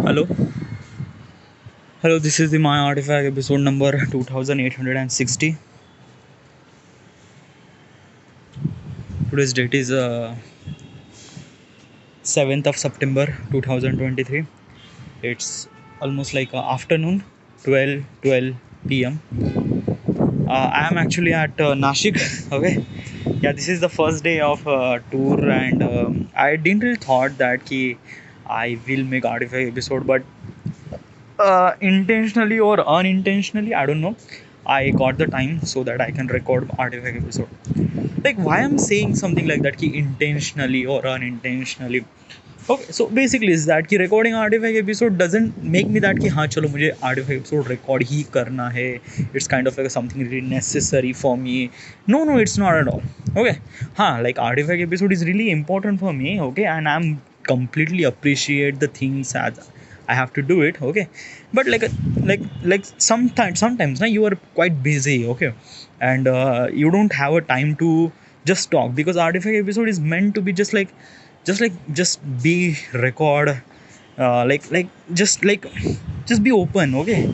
Hello, hello. This is the My Artifact episode number 2860. Today's date is 7th of September 2023. It's almost like afternoon, 12 p.m. I am actually at Nashik. Okay, yeah, this is the first day of tour, and I didn't really thought that I will make Artifact episode, but intentionally or unintentionally, I don't know, I got the time so that I can record Artifact episode. Like, why I'm saying something like that, ki intentionally or unintentionally. Okay, so basically is that कि recording Artifact episode doesn't make me that कि हाँ चलो मुझे Artifact episode record ही करना है. It's kind of like something really necessary for me. No, it's not at all. Okay, हाँ, like Artifact episode is really important for me. Okay, and I'm completely appreciate the things as I have to do it. Okay, but like sometimes now you are quite busy. Okay, and you don't have a time to just talk, because Artifact episode is meant to be just be record, just be open. Okay,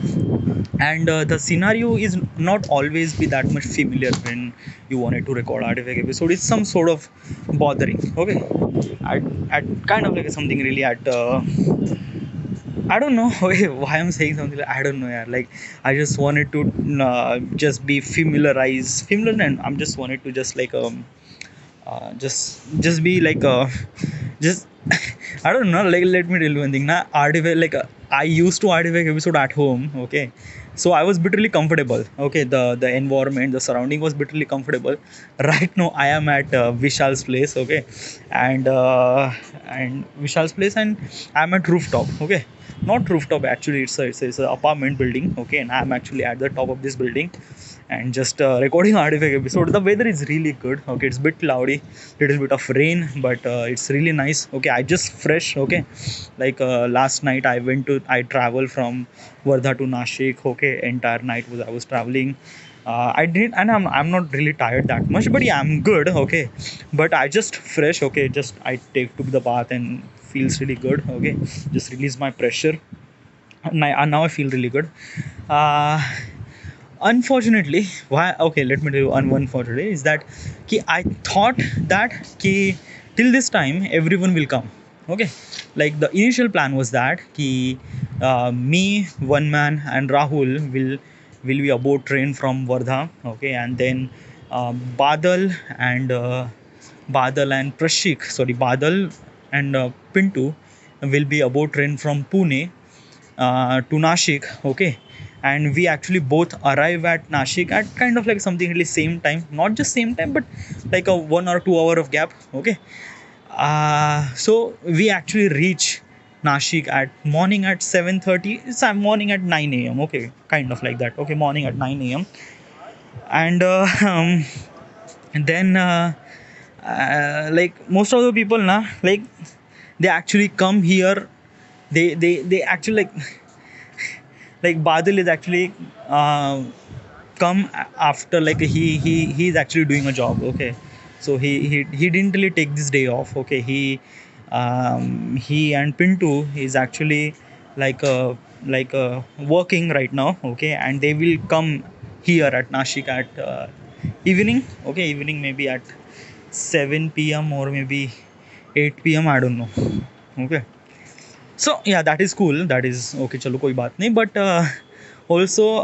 and the scenario is not always be that much familiar when you wanted to record Artifact episode. It's some sort of bothering. Okay, at kind of like something really at I don't know why I'm saying something like, I don't know, yeah. Like, I just wanted to just be familiar, and I'm just wanted to just like just be like just I don't know. Like, let me tell you one thing. Now, Artifact, like I used to Artifact episode at home. Okay, so I was bitterly comfortable. Okay, the environment, the surrounding was bitterly comfortable. Right now, I am at Vishal's place. Okay, and Vishal's place, and I'm at rooftop. Okay, not rooftop actually. It's a apartment building. Okay, and I'm actually at the top of this building, and just recording Artifact episode. The weather is really good. Okay, it's a bit cloudy, little bit of rain, but it's really nice. Okay, I just fresh. Okay, like last night I traveled from Wardha to Nashik. Okay, entire night I was traveling. I did, and I'm not really tired that much, but yeah, I'm good. Okay, but I just fresh. Okay, just I took the bath and feels really good. Okay, just release my pressure. Now I feel really good. Uh, Unfortunately, why? Okay, let me tell you. Unfortunately, is that I thought that till this time everyone will come. Okay, like the initial plan was that me, one man, and Rahul will be aboard train from Wardha. Okay, and then Badal and Prashik. Sorry, Badal and Pintu will be aboard train from Pune to Nashik. Okay, and we actually both arrive at Nashik at kind of like something really same time, not just same time, but like a 1 or 2 hour of gap. Okay, so we actually reach Nashik at morning at 7:30. It's morning at 9 a.m. Okay, kind of like that. Okay, morning at 9 a.m. And and then like most of the people na, like they actually come here. They actually like Badal is actually come after, like he's actually doing a job. Okay, so he didn't really take this day off. Okay, he and Pintu is actually working right now. Okay, and they will come here at Nashik at evening. Okay, evening maybe at 7 p.m. or maybe 8 p.m. I don't know. Okay, so yeah, that is cool. That is okay, chalo koi baat nahi. But also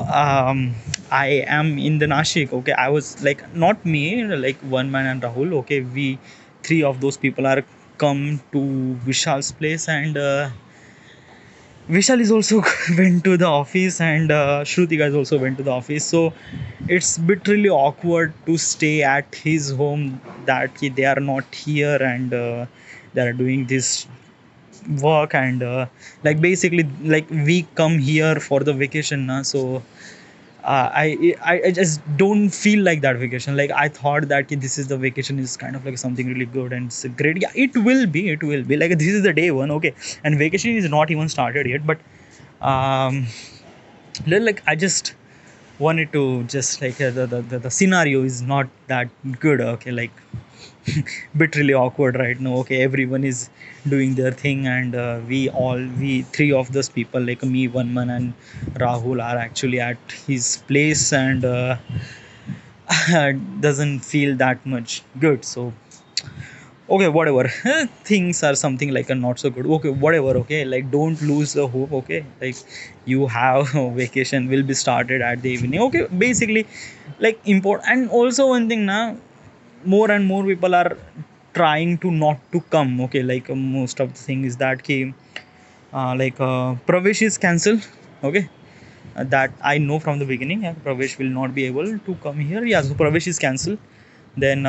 I am in the Nashik. Okay, I was like, not me, like one man and Rahul. Okay, we three of those people are come to Vishal's place, and Vishal is also went to the office, and Shruti guys also went to the office. So it's bit really awkward to stay at his home, that they are not here, and they are doing this work, and like basically like we come here for the vacation na. So I just don't feel like that vacation. Like, I thought that this is the vacation is kind of like something really good and it's great. Yeah, it will be like this is the day one. Okay, and vacation is not even started yet, but um like I just wanted to just like the scenario is not that good. Okay, like bit really awkward right now. Okay, everyone is doing their thing, and we three of those people, like me, One Man, and Rahul, are actually at his place, and doesn't feel that much good. So okay, whatever. Things are something like a not so good. Okay, whatever. Okay, like don't lose the hope. Okay, like you have a vacation will be started at the evening. Okay, basically, like import. And also one thing now, more and more people are trying to not to come. Okay, like most of the thing is that ki, Pravesh is cancelled. Okay, that I know from the beginning. Yeah, Pravesh will not be able to come here. Yeah, so Pravesh is cancelled. Then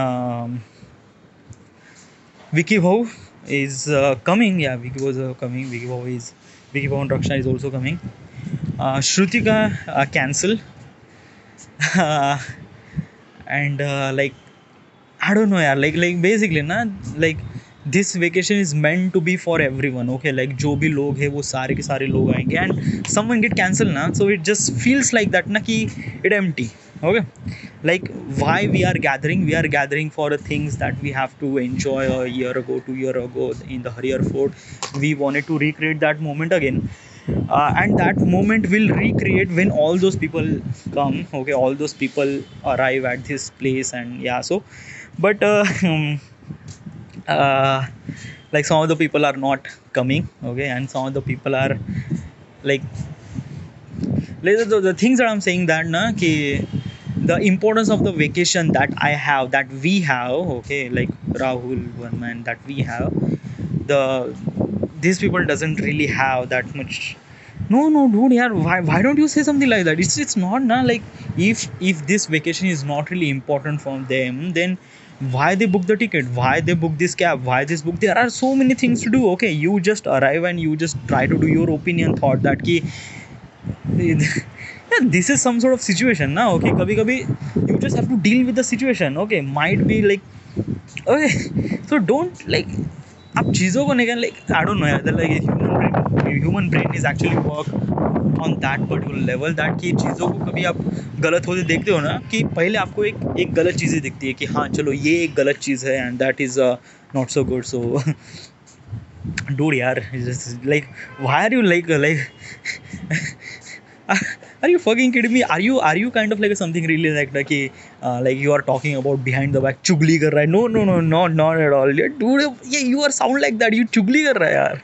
Vicky Bhau is coming. Yeah, Vicky was coming. Vicky Bhau and Raksha is also coming. Shrutika cancel. uh, and like I don't know, yeah. Like basically, na, like this vacation is meant to be for everyone. Okay, like जो भी लोग है वो सारे के सारे लोग आएंगे, and someone get cancelled ना, so it just feels like that ना कि it empty. Okay, like why we are gathering for the things that we have to enjoy a year ago, 2 year ago in the Harrier Fort. We wanted to recreate that moment again, and that moment will recreate when all those people come. Okay, all those people arrive at this place, and yeah, so but uh, like some of the people are not coming. Okay, and some of the people are like the things that I'm saying that na ki the importance of the vacation that I have, that we have. Okay, like Rahul, One Man, that we have, the these people doesn't really have that much. No, dude, yeah, why don't you say something like that? It's not na, like if this vacation is not really important for them, then why they book the ticket, why they book this cab, why this book? There are so many things to do. Okay, you just arrive and you just try to do your opinion thought that ki yeah, this is some sort of situation now. Okay, kabhi kabhi you just have to deal with the situation. Okay, might be like okay, so don't like आप चीज़ों को निकाल like I don't know यार, like human brain is actually work on that particular level that कि चीज़ों को कभी आप गलत होते देखते हो ना, कि पहले आपको एक गलत चीज़ें दिखती है कि हाँ चलो ये एक गलत चीज़ है, and that is not so good. So dude यार, just like why are you like are you fucking kidding me? Are you kind of like something really like कि like you are talking about behind the back चुगली कर रहा है? No, not at all. Yeah, dude, yeah, you are sound like that. You चुगली कर रहा है यार.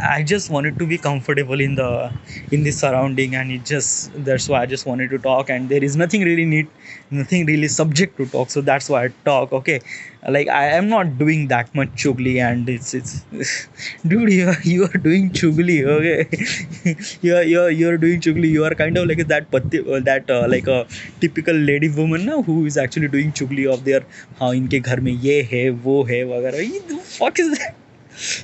I just wanted to be comfortable in this surrounding, and it just that's why I just wanted to talk, and there is nothing really subject to talk, so that's why I talk. Okay, like I am not doing that much chugli, and it's dude, you are doing chugli. Okay, you're doing chugli. You are kind of like that like a typical lady woman ना, who is actually doing chugli of their हाँ इनके घर में ये है वो है वगैरह. The fuck is that?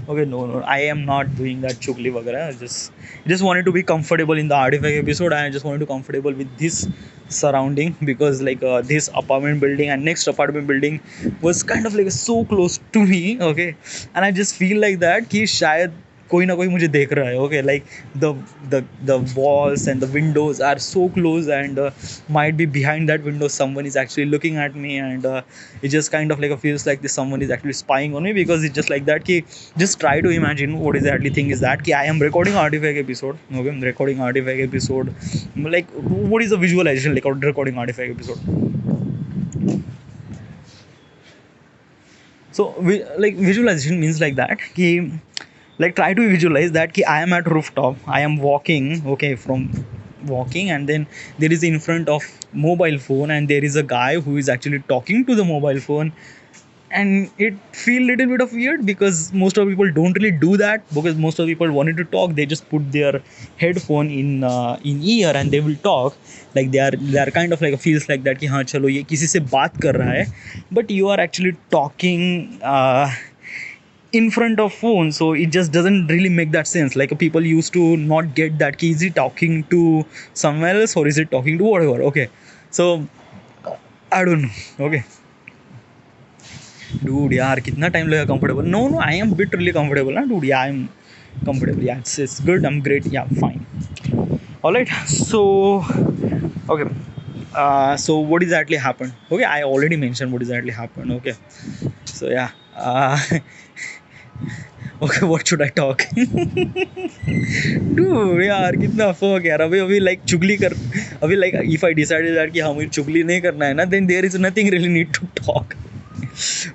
Okay, no, I am not doing that chugli वगैरह. I just wanted to be comfortable in the artifact episode. I just wanted to be comfortable with this surrounding, because like this apartment building and next apartment building was kind of like so close to me. Okay, and I just feel like that कि शायद कोई ना कोई मुझे देख रहा है. Okay, like the walls and the windows are so close, and might be behind that window someone is actually looking at me, and it just kind of like feels like this someone is actually spying on me, because it's just like that कि just try to imagine what is the actually thing is that कि I am recording artifact episode. Okay, I'm recording artifact episode, like what is the visualization like recording artifact episode? So like visualization means like that कि like try to visualize that ki I am at rooftop, I am walking. Okay, from walking, and then there is in front of mobile phone, and there is a guy who is actually talking to the mobile phone, and it feel little bit of weird, because most of people don't really do that, because most of people wanted to talk, they just put their headphone in ear and they will talk, like they are kind of like feels like that कि हाँ चलो ये किसी से बात कर रहा है, but you are actually talking in front of phone, so it just doesn't really make that sense. Like people used to not get that key, is he talking to somewhere else or is it talking to whatever. Okay, so I don't know. Okay, dude यार कितना time लगेगा comfortable? No, I am bit really comfortable ना dude. Yeah, I'm comfortable. Yeah, it's good, I'm great. Yeah, fine. All right, so okay, So what exactly happened? Okay, I already mentioned what exactly happened. Okay, so yeah. Okay, what should I talk? Dude, यार कितना fuck यार. अभी like चुगली कर. अभी like if I decided that कि हाँ मुझे चुगली नहीं करना है ना, then there is nothing really need to talk.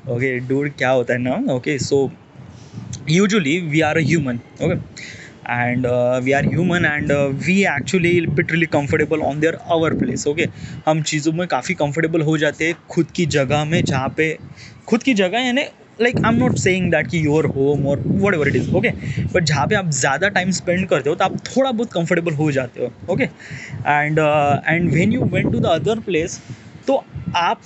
Okay, dude, क्या होता है ना? Okay, so usually we are a human. Okay, and we are human, and we actually literally comfortable on their our place. Okay, हम चीज़ों में काफ़ी comfortable हो जाते हैं खुद की जगह में, जहाँ पे खुद की जगह यानी like I am not saying that कि योर होम और what ever it is. Okay, but जहाँ पे आप ज़्यादा टाइम स्पेंड करते हो तो आप थोड़ा बहुत कंफर्टेबल हो जाते हो. Okay, and when you went to the other place तो आप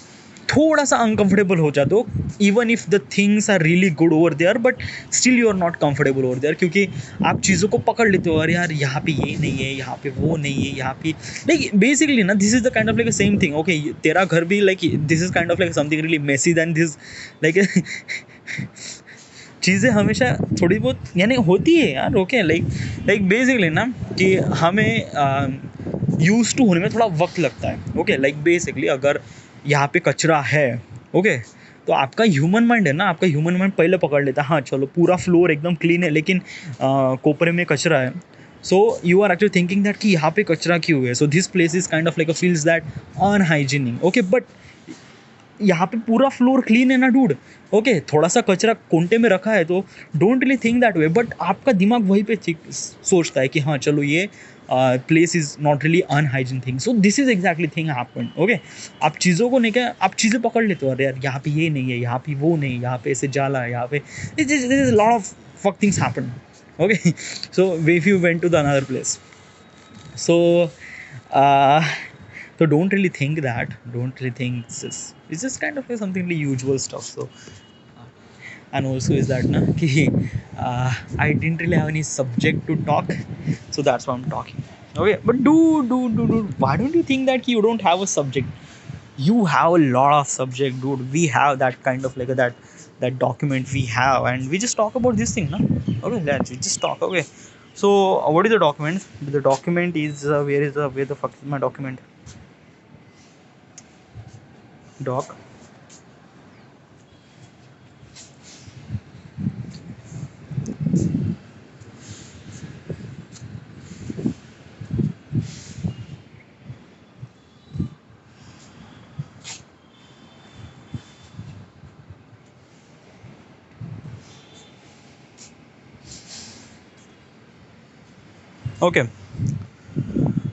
थोड़ा सा अनकंफर्टेबल हो जाते हो, even if the things are really good over there, but still you are not comfortable over there, क्योंकि आप चीज़ों को पकड़ लेते हो. अरे यार यहाँ पे ये नहीं है, यहाँ पे वो नहीं है, यहाँ पे लाइक बेसिकली ना this is the kind of like same thing. Okay, तेरा घर भी like this is kind of like something really messy then this like चीज़ें हमेशा थोड़ी बहुत यानी होती है यार. ओके, लाइक बेसिकली ना कि हमें यूज टू होने में थोड़ा वक्त लगता है. ओके, लाइक बेसिकली अगर यहाँ पे कचरा है, ओके, तो आपका ह्यूमन माइंड है ना, आपका ह्यूमन माइंड पहले पकड़ लेता है हाँ चलो पूरा फ्लोर एकदम क्लीन है, लेकिन कोपरे में कचरा है. So you are actually thinking that कि यहाँ पे कचरा क्यों है. So this place is kind of like a feels that unhygienic. Okay, but यहाँ पे पूरा फ्लोर क्लीन है ना डूड. ओके, थोड़ा सा कचरा कोंटे में रखा है तो don't really think that way, but आपका दिमाग वहीं पे सोचता है कि हाँ चलो ये place is not really अनहाइजीन thing. So this is exactly thing happen. Okay, आप चीज़ों को नहीं क्या, आप चीज़ें पकड़ लेते हो. अरे यार यहाँ पे ये नहीं है, यहाँ पे वो नहीं, यहाँ पे ऐसे जाला है, यहाँ पे this is lot of fuck things happen. Okay, so if you went to the another place, so don't really think that, don't really think it's just kind of like something really usual stuff. So and also is that na ki I didn't really have any subject to talk, so that's why I'm talking. Okay, but do why don't you think that you don't have a subject? You have a lot of subject, dude. We have that kind of like that document we have, and we just talk about this thing na. Okay, let's just talk. Okay, so what is the document? The document is where the fuck is my document? Doc. Okay,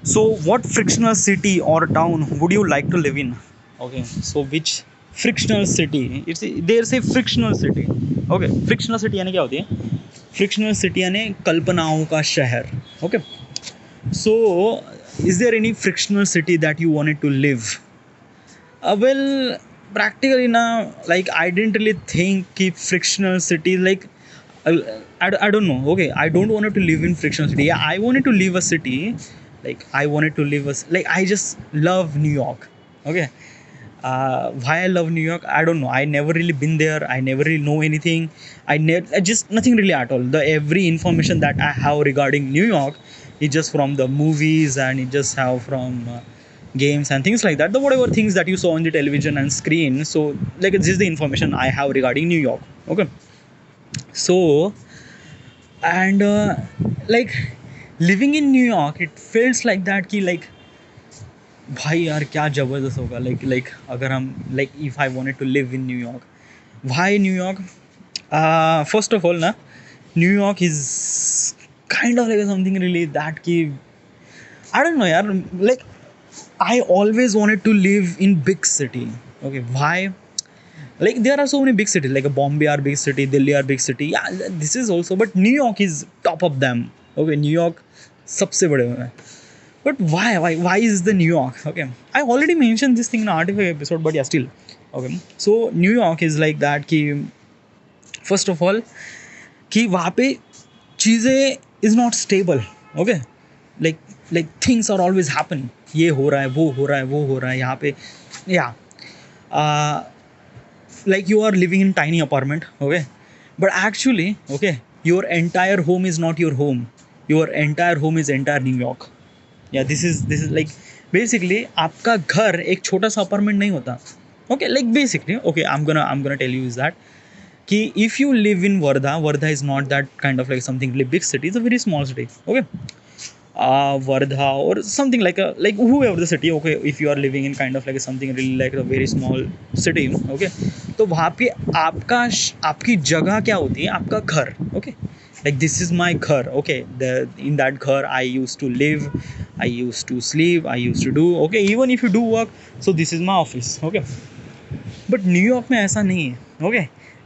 so what frictional city or town would you like to live in? Okay, so which frictional city? It's there's a frictional city. Okay, frictional city यानी क्या होती है? Frictional city यानी कल्पनाओं का शहर. Okay, so is there any frictional city that you wanted to live? Well, practically now, like I didn't really think keep frictional city like I don't know. Okay, I don't want to live in frictional city. Yeah, I wanted to live a city. Like I wanted to live like I just love New York. Okay, why I love New York, I don't know. I never really been there. I never really know anything. I just nothing really at all. The every information that I have regarding New York is just from the movies, and it just have from games and things like that. The whatever things that you saw on the television and screen. So like this is the information I have regarding New York. Okay, so and like living in New York, it feels like that कि like भाई यार क्या ज़बरदस्त होगा. like अगर हम like if I wanted to live in New York, why New York? First of all ना, New York is kind of like something really that कि I don't know यार, like I always wanted to live in big city. Okay, why? Like there are so many big cities, like Bombay are big city, Delhi are big city. Yeah, this is also, but New York is top of them. Okay, New York सबसे बड़े में. But why is the New York? Okay, I already mentioned this thing in an article episode, but yeah, still. Okay, so New York is like that कि first of all कि वहाँ पे चीज़ें is not stable. Okay, like things are always happening. ये हो रहा है, वो हो रहा है, वो हो रहा है यहाँ पे. Yeah, like you are living in tiny apartment. Okay, but actually, okay, your entire home is not your home. Your entire home is entire New York. Yeah, this is like basically आपका घर एक छोटा सा apartment नहीं होता. Okay, like basically, okay, I am gonna tell you is that कि if you live in Varda is not that kind of like something really big city. It's a very small city. Okay, Varda or something like whoever the city. Okay, if you are living in kind of like something really like a very small city. Okay, तो वहाँ पे आपकी जगह क्या होती है? आपका घर. Okay, like this is my घर. Okay, in that घर I used to live, I used to sleep, I used to do. Okay, even if you do work, so this is my office. Okay, but New York में ऐसा नहीं है. Okay,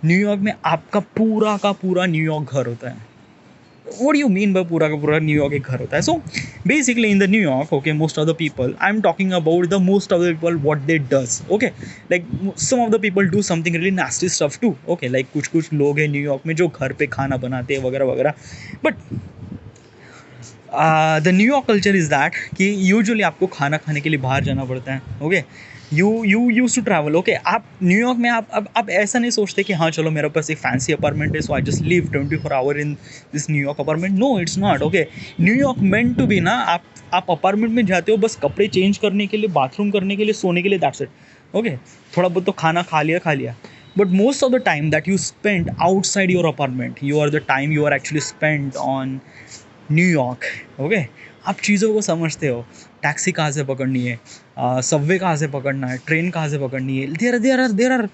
New York में आपका पूरा का पूरा न्यूयॉर्क घर होता है. what do you mean by पूरा का पूरा न्यूयॉर्क एक घर होता है? So basically in the New York, okay, most of the people, I am talking about the most of the people what they does. Okay, like some of the people do something really nasty stuff too. Okay, like कुछ लोग हैं New York में जो घर पे खाना बनाते हैं वगैरह वगैरह. But the New York culture is that कि यूजुअली आपको खाना खाने के लिए बाहर जाना पड़ता है. Okay, you use to travel. Okay, आप न्यूयॉर्क में आप ऐसा नहीं सोचते कि हाँ चलो मेरे पास एक फैंसी अपार्टमेंट है, so I just live 24 hour in this New York apartment. No, it's not. Okay, New York meant to be ना, आप अपार्टमेंट में जाते हो बस कपड़े चेंज करने के लिए, बाथरूम करने के लिए, सोने के लिए, दैट्स इट. ओके, थोड़ा बहुत तो खाना खा लिया. But most of the time that you spend outside your apartment, you are the time you are actually spend on New York. Okay, आप चीज़ों को समझते हो. टैक्सी कहाँ से पकड़नी है, सबवे कहाँ से पकड़ना है, ट्रेन कहाँ से पकड़नी है. There are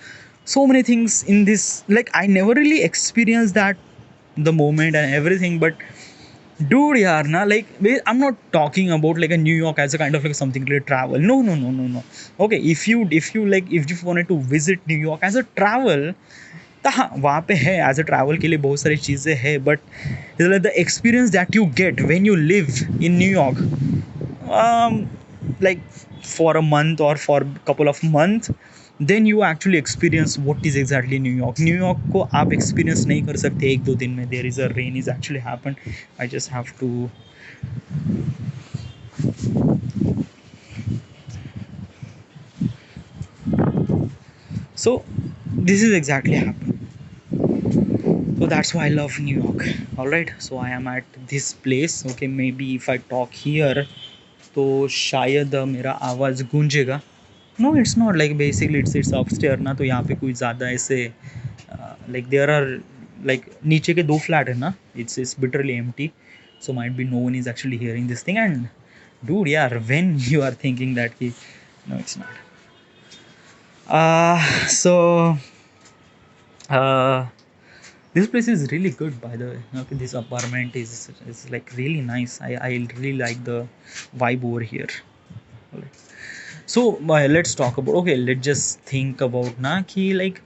so many things in this. Like I never really experienced that the moment and everything, but dude yaar na, like I'm not talking about like a New York as a kind of like something like travel. No. Okay, if you wanted to visit New York as a travel, तो हाँ वहाँ पे है as a travel के लिए बहुत सारी चीज़ें हैं. But the experience that you get when you live in New York, like for a month or for couple of months, then you actually experience what is exactly New York. New York को आप experience नहीं कर सकते एक दो दिन में. There is a rain is actually happened. I just have to. So this is exactly happened. So that's why I love New York. All right. So I am at this place. Okay, maybe if I talk here, तो शायद मेरा आवाज़ गूंजेगा. No, it's not. Like basically it's upstair ना, तो यहाँ पे कोई ज़्यादा ऐसे लाइक देयर आर लाइक नीचे के दो फ्लैट है ना, it's bitterly empty. So might be no one is actually hearing this thing. And dude यार, when you are thinking that कि no it's not. So this place is really good, by the way. Okay, this apartment is like really nice. I really like the vibe over here. Alright. So let's talk about, okay, let's just think about na ki like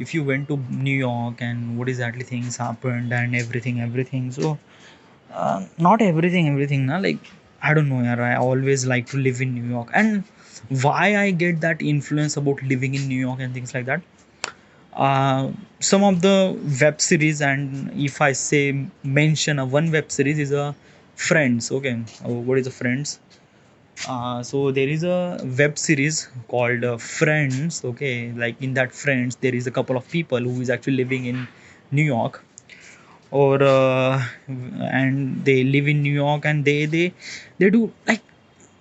if you went to New York and what exactly things happened and everything. So not everything na, like I don't know yaar, I always like to live in New York. And why I get that influence about living in New York and things like that, some of the web series, and if I say mention a one web series is a Friends. Okay, what is a Friends? So there is a web series called Friends. Okay, like in that Friends there is a couple of people who is actually living in New York, or and they live in New York, and they do like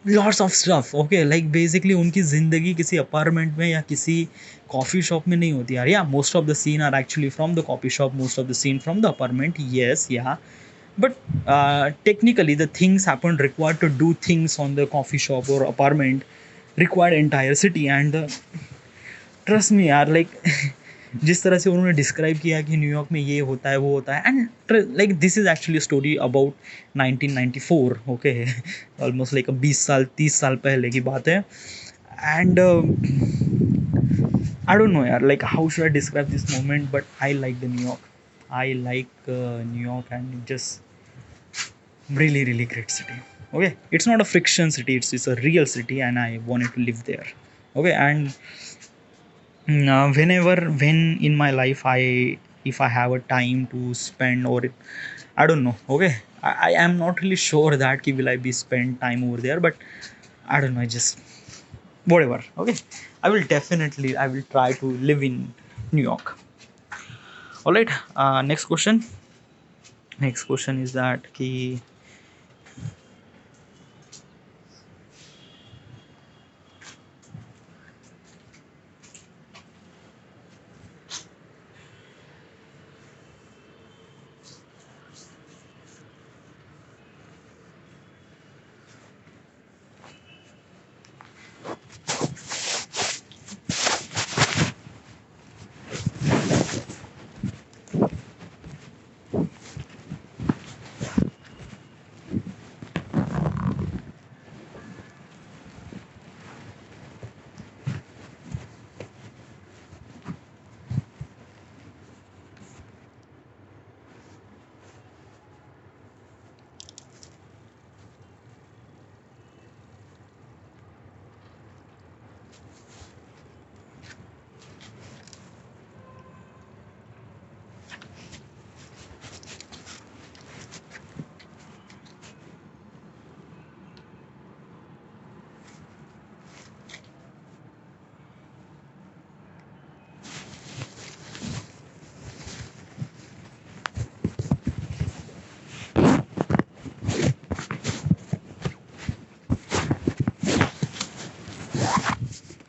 lots of stuff. Okay, like basically उनकी ज़िंदगी किसी apartment में या किसी coffee shop में नहीं होती यार. Yeah most of the scene are actually from the coffee shop, most of the scene from the apartment. Yes, yeah, but technically the things happen required to do things on the coffee shop or apartment required entire city. And trust me यार, like जिस तरह से उन्होंने describe किया कि New York में ये होता है वो होता है, and like this is actually story about 1994. Okay, almost like 20 साल 30 साल पहले की बात है. एंड आई डोंट नो यार, like how should I describe this moment, but I like the New York. I like New York and just really really great city. Okay, it's not a friction city, it's a real city, and I wanted to live there. Okay, and when in my life if I have a time to spend, or I don't know. Okay, I am not really sure that ki will I be spend time over there, but I don't know, I just whatever. Okay, I will try to live in New York. All right, next question is that ki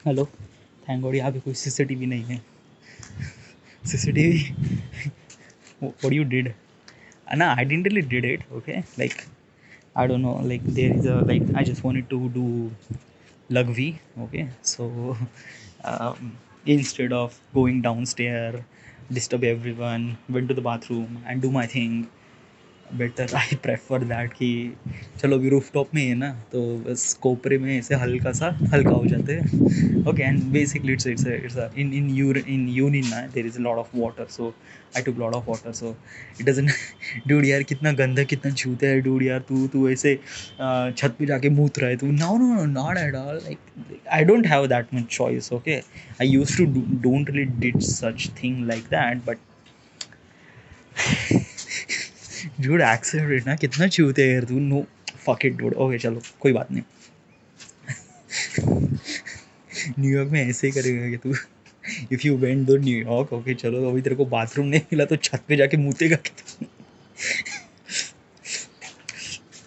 hello, thank God यहाँ पे कोई CCTV नहीं है. CCTV. What you did? No, I didn't really did it. Okay, like I don't know. Like there is a like I just wanted to do lagvi. Okay, so instead of going downstairs, disturb everyone, went to the bathroom and do my thing. Better I prefer that कि चलो अभी roof top में है ना, तो बस कोपरे में ऐसे हल्का सा हल्का हो जाते हैं. Okay, and basically it's in union ना there is a lot of water, so I took lot of water, so it doesn't. Dude यार कितना गंदा कितना छूता है डूड यार, तू ऐसे छत पे जाके मूत रहा है तू. No no no, not at all. Like I don't have that much choice. Okay, I used to don't really did such thing like that, but dude accept it ना, कितना चूते है यार तू. No fuck it dude. Okay चलो कोई बात नहीं. न्यूयॉर्क में ऐसे ही करेगा कि तू if you went to New York. Okay चलो अभी तेरे को बाथरूम नहीं मिला तो छत पे जाके मूतेगा कि तू.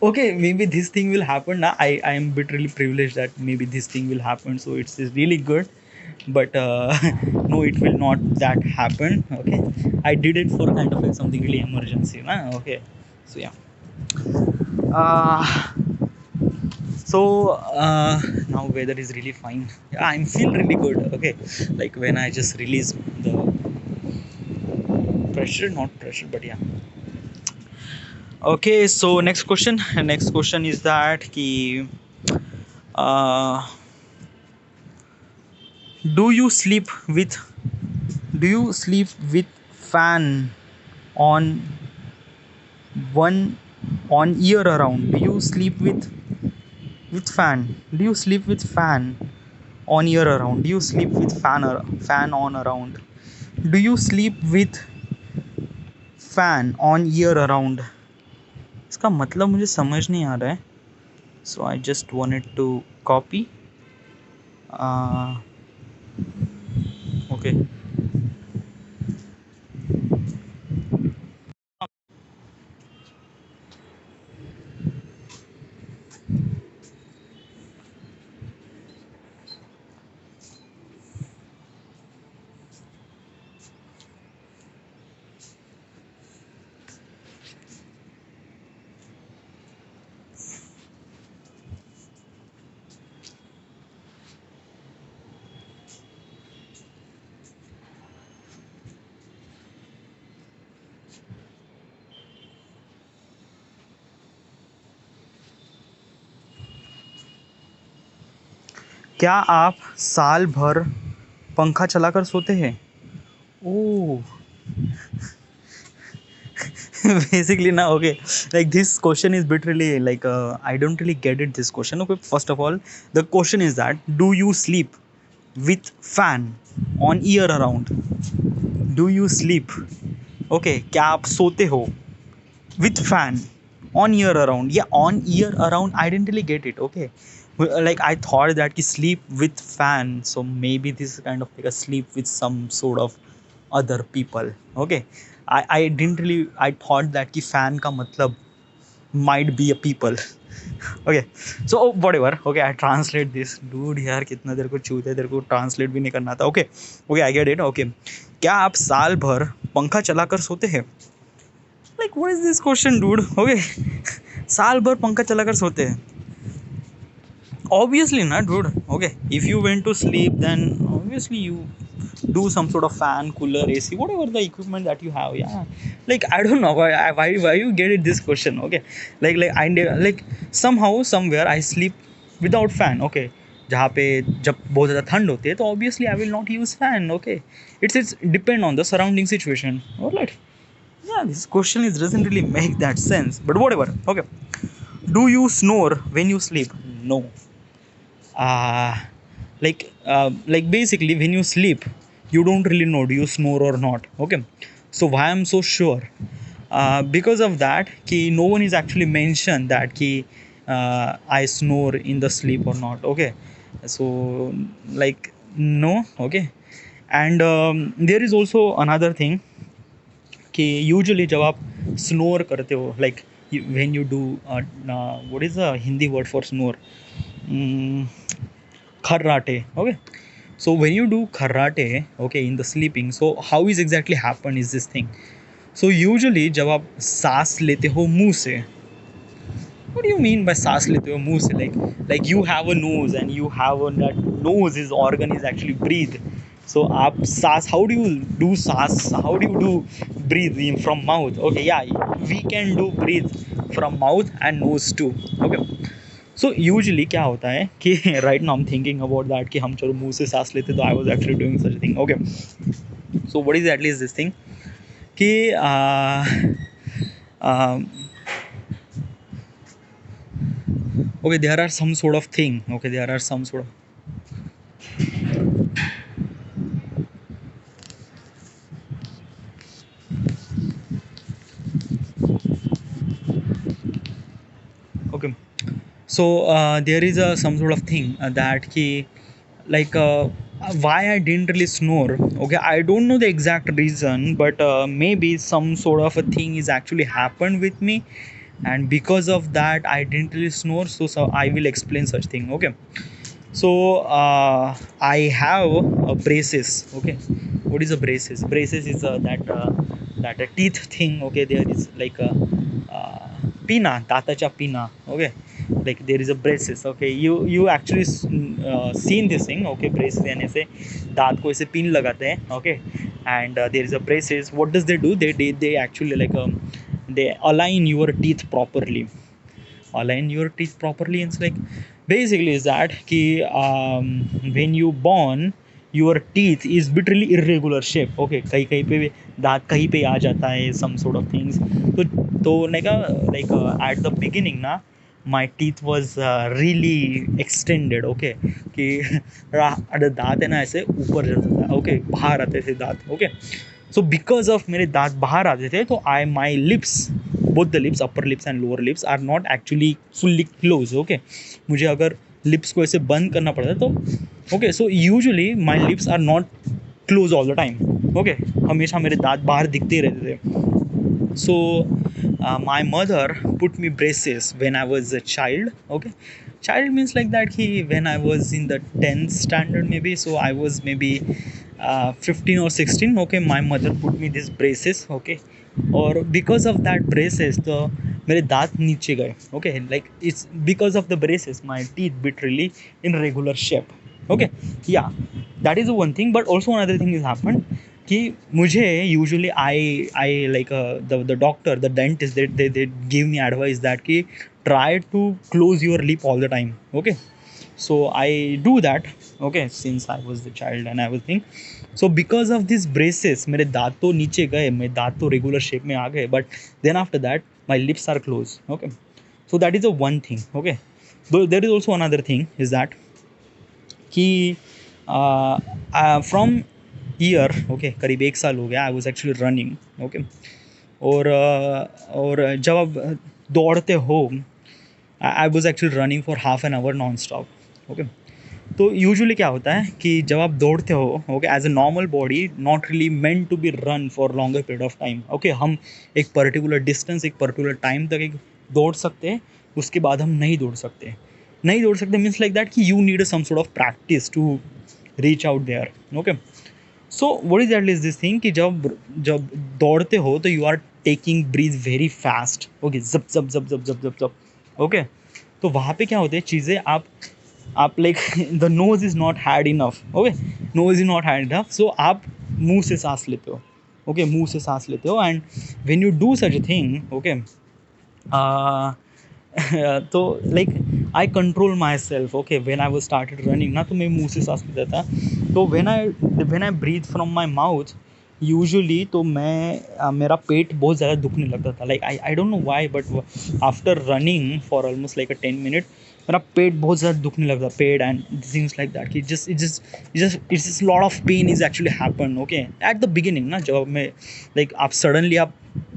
Okay, maybe this thing will happen now. I am bit really privileged that maybe this thing will happen, so it's really good, but no, it will not that happen. Okay, I did it for kind of like something really emergency na? Okay, so yeah, so now weather is really fine. Yeah, I'm feel really good. Okay, like when I just release the pressure, not pressure, but yeah. Okay, so next question is that ki uh, do you sleep with fan on one on year around? Do you sleep with fan? Do you sleep with fan on year around? Do you sleep with fan on around? Do you sleep with fan on year around? इसका मतलब मुझे समझ नहीं आ रहा है, so I just wanted to copy. Okay. क्या आप साल भर पंखा चलाकर सोते हैं? ओह. Basically now, okay, like this question is bit really like I don't really get it this question. Okay, first of all, the question is that do you sleep with fan on year around? Do you sleep, okay, क्या आप सोते हो with fan on year around? Yeah, on year around I didn't really get it. Okay, like I thought that ki sleep with fan, so maybe this is kind of like a sleep with some sort of other people. Okay, I didn't really, I thought that ki fan का मतलब might be a people. Okay, so whatever. Okay, I translate this. Dude यार कितना तेरे को चूत है, तेरे को translate भी नहीं करना था. Okay, okay, I get it. Okay, क्या आप साल भर पंखा चलाकर सोते हैं? Like what is this question, dude? Okay, साल भर पंखा चलाकर सोते हैं? Obviously not, dude. Okay, if you went to sleep, then obviously you do some sort of fan, cooler, AC, whatever the equipment that you have. Yeah, like I don't know why you get it this question. Okay, like somehow somewhere I sleep without fan. Okay, जहाँ पे जब बहुत ज़्यादा ठंड होती है तो obviously I will not use fan. Okay, it's depend on the surrounding situation. Alright. Yeah, this question is doesn't really make that sense, but whatever. Okay, do you snore when you sleep? No. uh, like basically when you sleep you don't really know do you snore or not. Okay, so why I'm so sure, because of that ki no one is actually mentioned that ki I snore in the sleep or not. Okay, so like no. Okay, and there is also another thing कि usually जब आप snore करते हो like when you do what is the Hindi word for snore, खर्राटे. Okay, So when you do karate, okay, in the sleeping, so how is exactly happen is this thing. So usually जब आप सांस लेते हो मुंह से, what do you mean by सांस लेते हो मुंह से? Like you have a nose and you have a that nose is organ is actually breathe. So आप सांस, how do you do सांस? How do you do breathe in from mouth? Okay, yeah, we can do breathe from mouth and nose too. Okay. So usually क्या होता है कि right now I am thinking about that कि हम चलो मुंह से सांस लेते तो I was actually doing such thing. Okay, so what is at least this thing कि okay, there are some sort of thing, okay, there are some sort of, okay, so there is a some sort of thing that ki like why I didn't really snore. Okay, I don't know the exact reason, but maybe some sort of a thing is actually happened with me, and because of that I didn't really snore. So I will explain such thing. Okay, so I have a braces. Okay, what is a braces? Braces is that a teeth thing. Okay, there is like a pina, दाताच्या pina. Okay, like there is a braces. Okay, you actually seen this thing. Okay, braces यानी से दांत को ऐसे pin लगाते हैं. Okay, and there is a braces. What does they do? They actually like they align your teeth properly. Align your teeth properly. It's like basically is that कि when you born your teeth is literally irregular shape. Okay, कहीं कहीं पे दांत कहीं पे आ जाता है, some sort of things. तो like at the beginning ना my teeth was really extended. Okay, कि दांत है ना ऐसे ऊपर जाता था. Okay, बाहर आते थे दांत. Okay, so because of मेरे दांत बाहर आते थे तो my lips, both the lips, upper lips and lower lips are not actually fully closed. Okay, मुझे अगर lips को ऐसे बंद करना पड़ता तो okay, so usually my lips are not closed all the time. Okay, हमेशा मेरे दांत बाहर दिखते रहते थे. So my mother put me braces when I was a child. Okay, child means like that he when I was in the 10th standard maybe, so I was maybe 15 or 16. Okay, my mother put me these braces. Okay, और because of that braces तो मेरे दांत नीचे गए. Okay, like it's because of the braces my teeth bit really in regular shape. Okay, yeah, that is the one thing. But also another thing has happened कि मुझे usually I like the doctor, the dentist, they give me advice that कि try to close your lip all the time. Okay, so I do that. Okay, since I was the child and I was think so because of this braces मेरे दांत तो नीचे गए, मेरे दांत तो regular shape में आ गए, but then after that my lips are close. Okay, so that is a one thing. Okay, there is also another thing is that कि फ्रॉम ईयर, ओके, करीब 1 साल हो गया I was actually running. Okay, और जब आप दौड़ते हो, I was actually running for half an hour non stop. Okay, तो यूजुअली क्या होता है कि जब आप दौड़ते हो, okay, as a normal body not really meant to be run for longer period of time. Okay, हम एक पर्टिकुलर डिस्टेंस, एक पर्टिकुलर टाइम तक एक दौड़ सकते हैं, उसके बाद हम नहीं दौड़ सकते. नहीं दौड़ सकते मीन्स लाइक दैट कि you need some sort of practice to reach out there. Okay, so what is at this thing कि जब जब दौड़ते हो तो you are taking breath very fast. Okay, जब जब जब जब जब जब जब. ओके, तो वहाँ पे क्या होते हैं चीज़ें, आप like the nose is not had enough. Okay, nose is not had enough, so आप मुंह से सांस लेते हो. ओके, मुंह से सांस लेते हो and when you do such a thing, okay, तो like I control myself. Okay, when I was started running ना तो मैं मुंह से सांस लेता था. तो when I breathe from my mouth usually तो मेरा पेट बहुत ज़्यादा दुखने लगता था. Like I don't know why, but after running for almost like a 10 minute मेरा पेट बहुत ज़्यादा दुखने लगता, पेट एंड थिंग्स लाइक दैट कि it's lot of pain is actually happen. Okay, at the beginning ना, जब मैं लाइक आप सडनली आप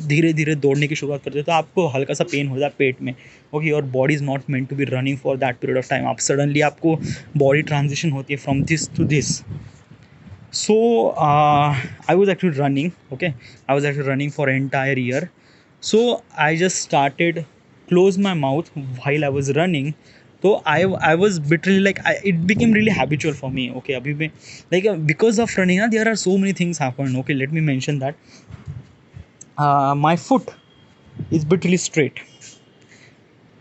धीरे धीरे दौड़ने की शुरुआत करते हो तो आपको हल्का सा पेन होता है पेट में. Okay, your body is not meant to be running for that period of time. आप सडनली आपको बॉडी ट्रांजिशन होती है from this to this. So I was actually running. Okay, I was actually running for an entire year. So I just started close my mouth while I was running So I was literally like it became really habitual for me. Okay, abhi mein, like because of running, there are so many things happen. Okay, let me mention that my foot is literally straight.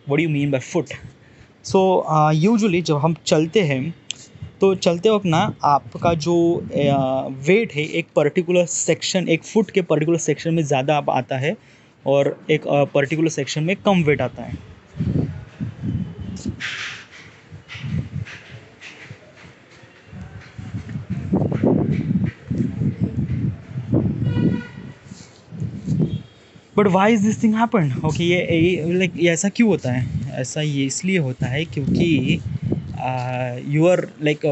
What do you mean by foot? So usually जब हम चलते हैं तो चलते वक्त ना आपका जो वेट है एक पर्टिकुलर सेक्शन, एक फुट के पर्टिकुलर सेक्शन में ज़्यादा आप आता है और एक पर्टिकुलर सेक्शन में कम वेट आता है. But why is this thing happen? Okay, ये लाइक ये ऐसा क्यों होता है? ऐसा ये इसलिए होता है क्योंकि you are like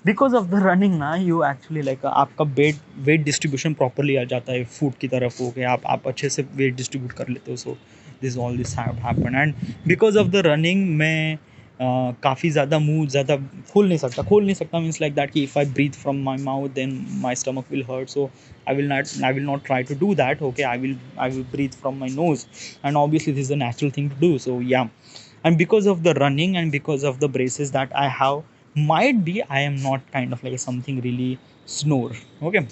because of the running ना यू एक्चुअली लाइक आपका वेट डिस्ट्रीब्यूशन प्रॉपरली आ जाता है फूड की तरफ. हो गया आप अच्छे से वेट डिस्ट्रीब्यूट कर लेते हो. So this all this happen and because of the running मैं काफ़ी ज़्यादा मुंह ज़्यादा खोल नहीं सकता मीन्स लाइक दैट कि if I breathe from my mouth then my stomach will hurt. So I will not try to do that. Okay, I will breathe from my nose, and obviously this is a natural thing to do. So yeah, and because of the running and because of the braces that I have, might be I am not kind of like something really snore. Okay,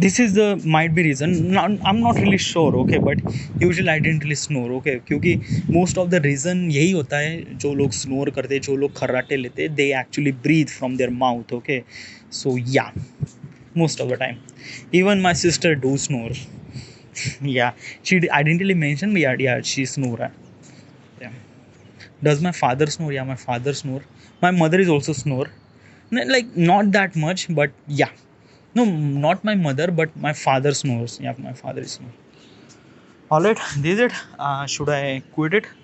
this is the might be reason. I'm not really sure. Okay, but usually I didn't really snore. Okay, क्योंकि most of the reason यही होता है जो लोग snore करते, जो लोग खर्राटे लेते, they actually breathe from their mouth. Okay, so yeah, most of the time. Even my sister do snore. Yeah, I didn't really mention, but yeah, she snore. Yeah. Does my father snore? Yeah, my father snore. My mother is also snore. Like not that much, but yeah. No, not my mother, but my father snores. Yeah, my father is snore. Alright, this is it. Should I quit it?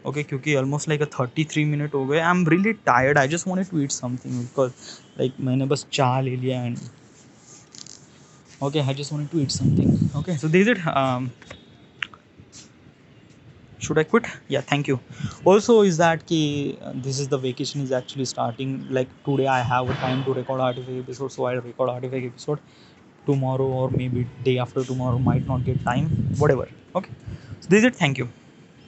Okay, क्योंकि almost like a 33 minute हो गए. I'm really tired. I just wanted to eat something because like मैंने बस चाय ले लिया and okay, I just wanted to eat something. Okay, so this is it. Should I quit? Yeah, thank you. Also is that ki this is the vacation is actually starting. Like today I have a time to record artifact episode, so I'll record artifact episode. Tomorrow or maybe day after tomorrow might not get time, whatever. Okay, so this is it. Thank you.